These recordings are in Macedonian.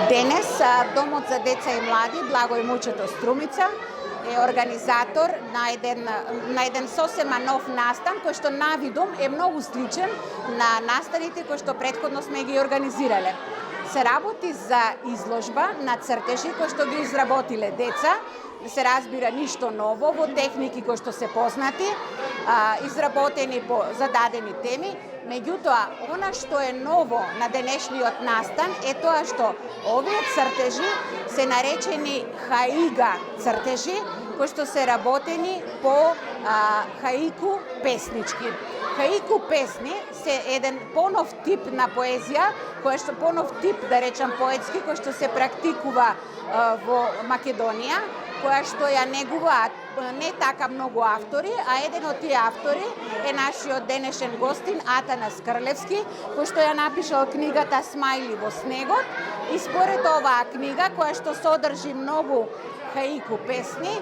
Денес Домот за деца и млади Благој Мучето Струмица е организатор на еден сосема нов настан кој што навидум е многу сличен на настаните кои што претходно сме ги организирале. Се работи за изложба на цртежи кои што ги изработиле деца, се разбира ништо ново во техники кои што се познати, изработени по зададени теми. Меѓутоа, она што е ново на денешниот настан е тоа што овие цртежи се наречени хаига цртежи, кои што се работени по хаику песнички. Хаику песни се еден понов тип на поезија, кој што понов тип, да речам поетски, кој што се практикува во Македонија, која што ја негуваат не така многу автори, а еден од тие автори е нашиот денешен гостин Атанас Крлевски, кој што ја напишал книгата Смајли во снегот, и според оваа книга, која што содржи многу хаику песни,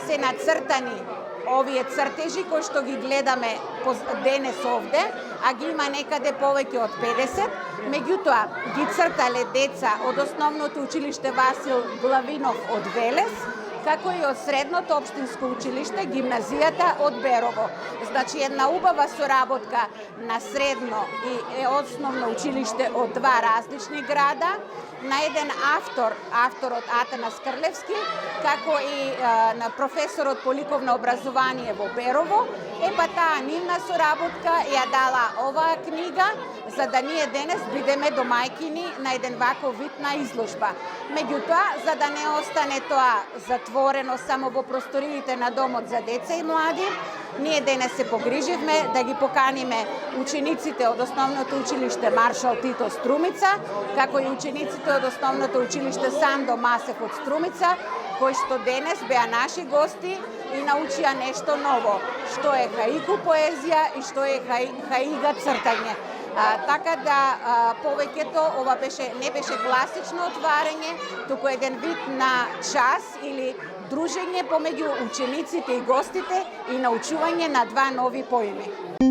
се нацртани овие цртежи кои што ги гледаме денес овде, а ги има некаде повеќе од 50. Меѓутоа, ги цртале деца од Основното училиште Васил Главинов од Велес, како и од Средното општинско училиште, гимназијата од Берово. Значи, една убава соработка на средно и основно училиште од два различни града, на еден авторот Атанас Крлевски, како и на професорот по ликовно образование во Берово, па таа нивна соработка ја дала оваа книга, за да ние денес бидеме домајкини на еден ваков вид на изложба. Меѓутоа, за да не остане тоа затворено само во просториите на Домот за деца и млади, ние денес се погриживме да ги поканиме учениците од Основното училиште Маршал Тито Струмица, како и учениците од Основното училиште Сандо Масев од Струмица, кои што денес беа наши гости и научија нешто ново, што е хаику поезија и што е хаига цртање. Така да повеќето ова не беше класично отварање, туку еден вид на час или дружење помеѓу учениците и гостите и научување на два нови поими.